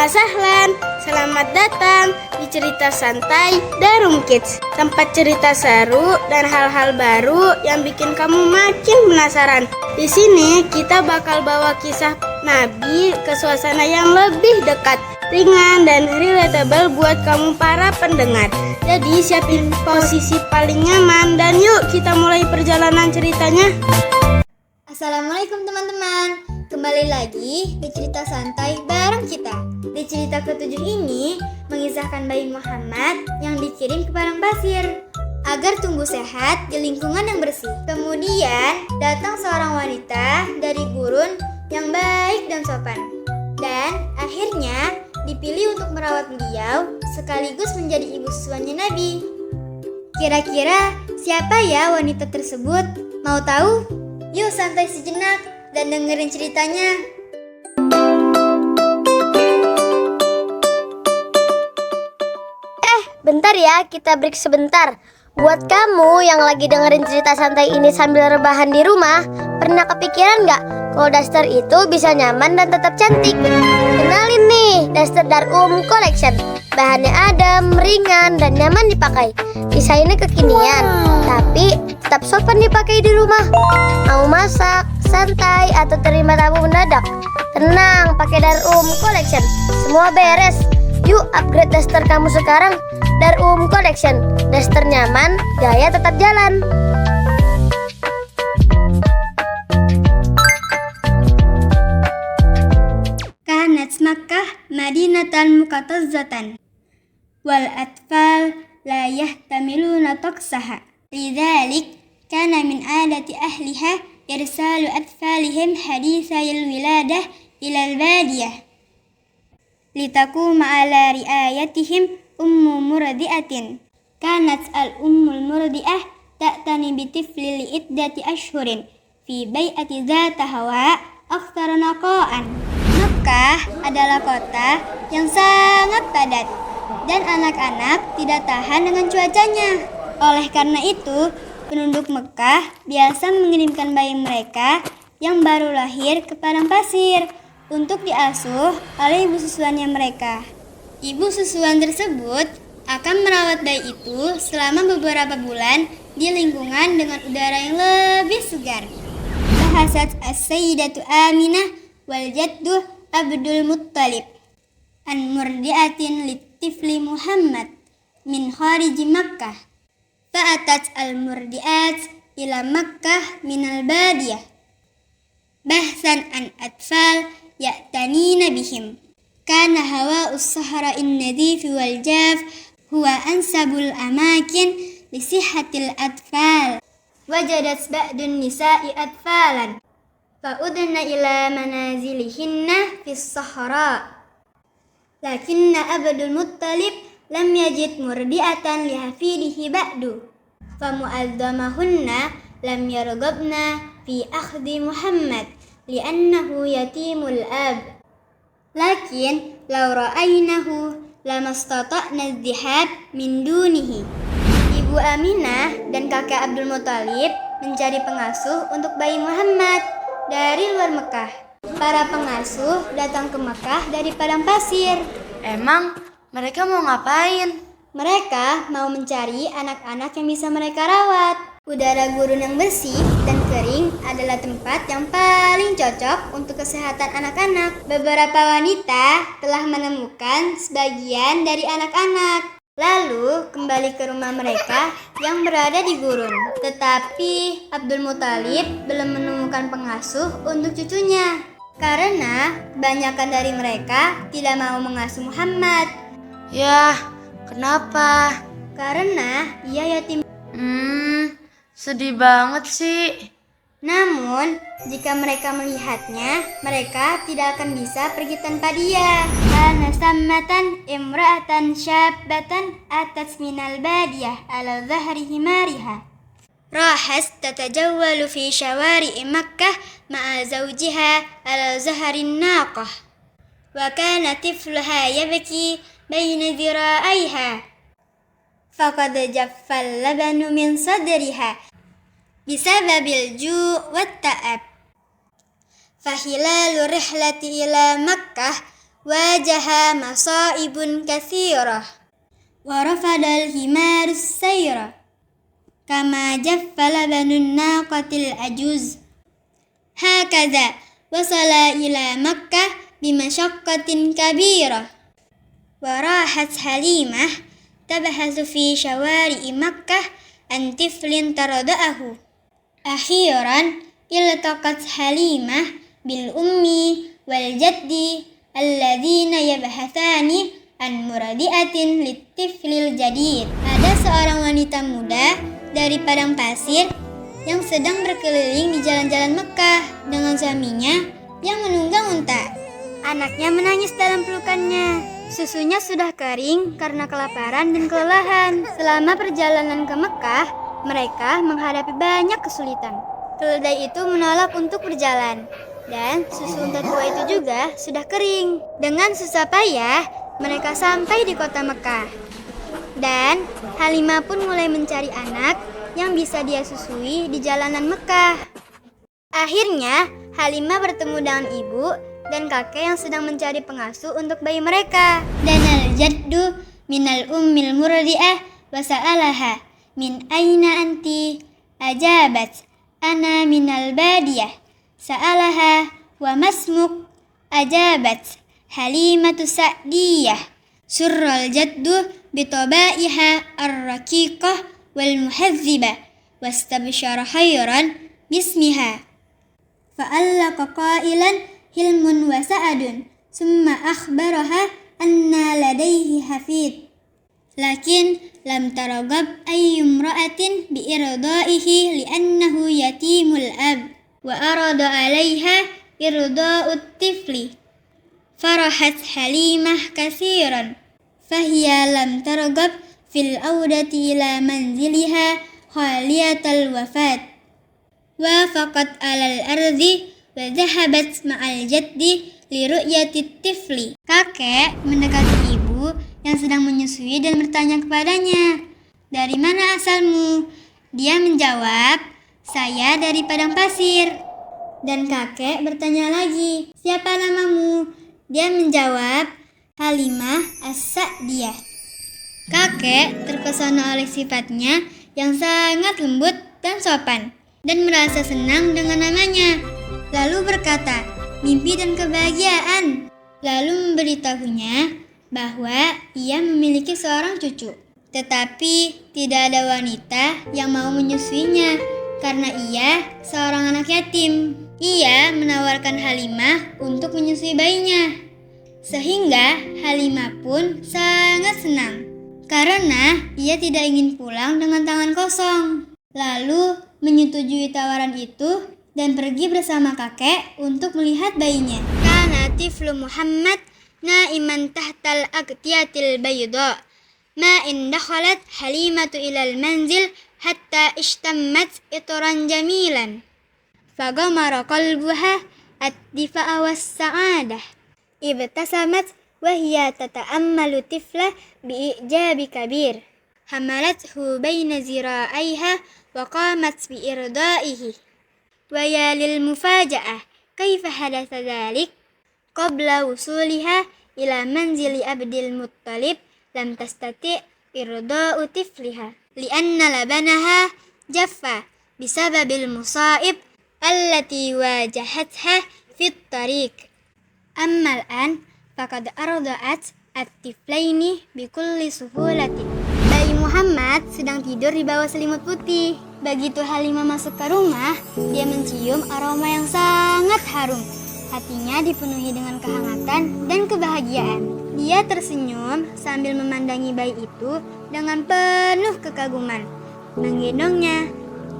Ahlan, selamat datang di cerita santai Darum Kids. Tempat cerita seru dan hal-hal baru yang bikin kamu makin penasaran. Di sini kita bakal bawa kisah Nabi ke suasana yang lebih dekat, ringan dan relatable buat kamu para pendengar. Jadi siapin posisi paling nyaman dan yuk kita mulai perjalanan ceritanya. Assalamualaikum teman-teman. Kembali lagi di cerita santai bareng kita. Di cerita ke-7 ini mengisahkan bayi Muhammad yang dikirim ke padang pasir agar tumbuh sehat di lingkungan yang bersih. Kemudian datang seorang wanita dari gurun yang baik dan sopan, dan akhirnya dipilih untuk merawat beliau sekaligus menjadi ibu susuannya Nabi. Kira-kira siapa ya wanita tersebut? Mau tahu? Yuk santai sejenak dan dengerin ceritanya. Bentar ya, kita break sebentar. Buat kamu yang lagi dengerin cerita santai ini sambil rebahan di rumah, pernah kepikiran nggak kalau daster itu bisa nyaman dan tetap cantik? Kenalin nih, daster Darum Collection. Bahannya adem, ringan, dan nyaman dipakai. Desainnya kekinian, tapi tetap sopan dipakai di rumah. Mau masak, santai, atau terima tamu mendadak, tenang, pakai Darum Collection. Semua beres. Yuk upgrade daster kamu sekarang. Darum Collection, daster nyaman, gaya tetap jalan. Kanat Makkah Madinatan Muqattazzatan wal atfal la yahtamiluna taqsaha. Lidzalik kana min adati ahliha irsalu atfalihim hadisayil wiladah ilal badiyah litakuma ala riayatihim ummu murdi'atin. Kanat al-ummul murdi'ah ta'tani bitifli li'iddati ashhurin fi bai'ati dzata hawa aktsara naqa'an. Makkah adalah kota yang sangat padat dan anak-anak tidak tahan dengan cuacanya. Oleh karena itu, penduduk Mekah biasa mengirimkan bayi mereka yang baru lahir ke padang pasir untuk diasuh oleh ibu susuannya mereka. Ibu susuan tersebut akan merawat bayi itu selama beberapa bulan di lingkungan dengan udara yang lebih segar. Bahasat as-sayyidatu Aminah wal jaddu Abdul Muttalib an murdi'atin litifli Muhammad min khariji Makkah. Fa'atat al-murdi'at ila Makkah minal badiyah bahsan an atfal ya'tanina bihim. Kana hawa'us sahra'in nadhifi wal jaf huwa ansabul amakin li sihhatil atfal. Wajadat ba'dun nisa'i atfalan fa'udna ila manazilihinna fis sahra. Lakinna Abdul Muttalib lam yajid murdi'atan li hafidihi ba'du famu'azzamahunna lam yarghabna fi akhdhi Muhammad li'annahu yatimul ab. Lakin law ra'aynahu lamastata'na az-zihab min dunihi. Ibu Aminah dan kakek Abdul Muttalib mencari pengasuh untuk bayi Muhammad dari luar Mekah. Para pengasuh datang ke Mekah dari padang pasir. Emang mereka mau ngapain? Mereka mau mencari anak-anak yang bisa mereka rawat. Udara gurun yang bersih dan kering adalah tempat yang paling cocok untuk kesehatan anak-anak. Beberapa wanita telah menemukan sebagian dari anak-anak, lalu kembali ke rumah mereka yang berada di gurun. Tetapi Abdul Muttalib belum menemukan pengasuh untuk cucunya, karena kebanyakan dari mereka tidak mau mengasuh Muhammad. Yah, kenapa? Karena ia yatim. Sedih banget sih. Namun, jika mereka melihatnya, mereka tidak akan bisa pergi tanpa dia. Kana sammatan imra'atan syabbatan atat minal badiyah ala zahri himariha. Rahas tatajawwalu fi syawari'i Makkah ma'a zawjiha ala zahrin naqah. Wa kana tifluha yabki baina dhira'aiha. Faqad jaffal labanu min sadriha bisababil ju' wat ta'ab. Fahilalu rihlati ila Makkah wajaha masaibun katsirah wa rafadal himarus sayra kama jaffa labanun naqatil ajuz hakaza wasala ila Makkah bimasyaqqatin kabirah wa rahat Halimah tabhasu fi syawari'i Makkah an tiflin tarada'ahu akhiran iltaqat Halimah bil ummi wal jaddi alladzina yabhathani an muradiatin litiflil jadid. Ada seorang wanita muda dari padang pasir yang sedang berkeliling di jalan-jalan Mekah dengan suaminya yang menunggang unta. Anaknya menangis dalam pelukannya. Susunya sudah kering karena kelaparan dan kelelahan. Selama perjalanan ke Mekah, mereka menghadapi banyak kesulitan. Keledai itu menolak untuk berjalan, dan susu unta tua itu juga sudah kering. Dengan susah payah, mereka sampai di kota Mekah. Dan Halimah pun mulai mencari anak yang bisa dia susui di jalanan Mekah. Akhirnya, Halimah bertemu dengan ibu dan kakek yang sedang mencari pengasuh untuk bayi mereka. Dan al-jaddu minal ummil murdi'ah wa sa'alaha min aina anti ajabat ana minal badiyah sa'alaha wa masmuk ajabat Halimatu Sa'diyah surral jaddu bitabaiha ar-raqiqah wal muhazzibah wastabsyara khairan bismiha fa'allaqa qailan hilmun wa sa'adun summa akhbaraha anna ladaihi hafid lakin lam taragab ayyumra'atin bi'irdaihi li'annahu yatimul ab wa arada 'alaiha irda'ut tifli farahat Halimah katsiran fahiya lam taragab fil audati ila manziliha khaliyatal wafat wafaqat 'alal ardi wa dhahabat ma'al jaddi li ru'yati tifli. Kakek mendekati ibu yang sedang menyusui dan bertanya kepadanya, "Dari mana asalmu?" Dia menjawab, "Saya dari padang pasir." Dan kakek bertanya lagi, "Siapa namamu?" Dia menjawab, "Halimah As-Sa'diyah." Kakek terpesona oleh sifatnya yang sangat lembut dan sopan dan merasa senang dengan namanya. Lalu berkata, "Mimpi dan kebahagiaan." Lalu memberitahunya bahwa ia memiliki seorang cucu. Tetapi tidak ada wanita yang mau menyusuinya karena ia seorang anak yatim. Ia menawarkan Halimah untuk menyusui bayinya. Sehingga Halimah pun sangat senang karena ia tidak ingin pulang dengan tangan kosong. Lalu menyetujui tawaran itu dan pergi bersama kakek untuk melihat bayinya. Kana tiflu Muhammad naiman tahtal aqtiyatil bayda. Ma in dakhalat Halimatu ilal manzil hatta ishtammat itran jamilan. Fagamara qalbuha ad-difa'a was-sa'adah. Ibtasamat wa hiya tata'ammalu tifla bi'ijabi kabir. Hamalathu baina zira'aiha wa qamat bi'irdaihi. ويا للمفاجأة كيف حدث ذلك قبل وصولها إلى منزل عبد المطلب لم تستطع إرضاء طفلها لأن لبنها جف بسبب المصائب التي واجهتها في الطريق أما الآن فقد أرضعت الطفلين بكل سهولة. Bayi Muhammad sedang tidur di bawah selimut putih. Begitu Halimah masuk ke rumah, dia mencium aroma yang sangat harum. Hatinya dipenuhi dengan kehangatan dan kebahagiaan. Dia tersenyum sambil memandangi bayi itu dengan penuh kekaguman, menggendongnya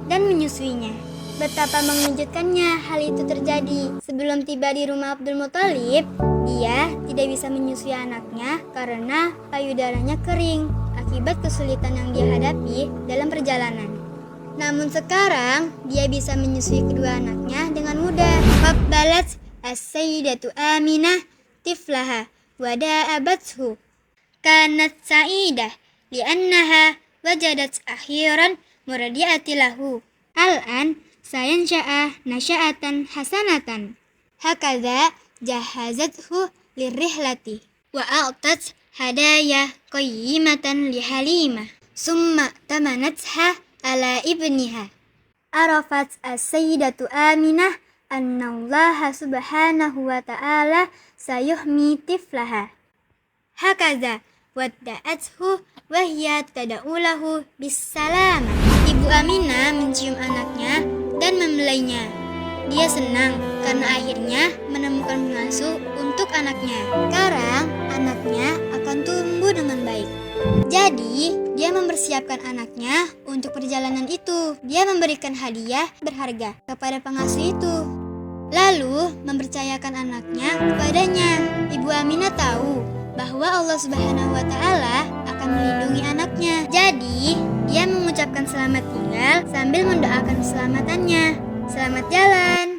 dan menyusuinya. Betapa mengejutkannya hal itu terjadi. Sebelum tiba di rumah Abdul Muthalib, dia tidak bisa menyusui anaknya karena payudaranya kering akibat kesulitan yang dia hadapi dalam perjalanan. Namun sekarang dia bisa menyusui kedua anaknya dengan mudah. Qabbalat as-sayyidatu Aminah tiflaha wa da'abathu. Kanat sa'idah li'annaha wajadat akhiran muradi'ati lahu. Al-an sayansha'a nasya'atan hasanatan. Hakaza jahazathu lirrihlati wa a'tat hadaya qayyimatan li Halimah summa tamanatha ala ibniha. Arafat as-sayyidatu Aminah annallaha subhanahu wa ta'ala sayuhmi tiflaha. Hakaza wadda'athu wa hiya tad'u lahu bis-salamah. Ibu Aminah mencium anaknya dan membelainya. Dia senang karena akhirnya menemukan pengasuh untuk anaknya. Sekarang anaknya akan tumbuh dengan baik. Jadi, dia mempersiapkan anaknya untuk perjalanan itu. Dia memberikan hadiah berharga kepada pengasuh itu, lalu mempercayakan anaknya kepadanya. Ibu Aminah tahu bahwa Allah Subhanahu wa Ta'ala akan melindungi anaknya. Jadi, dia mengucapkan selamat tinggal sambil mendoakan keselamatannya. Selamat jalan.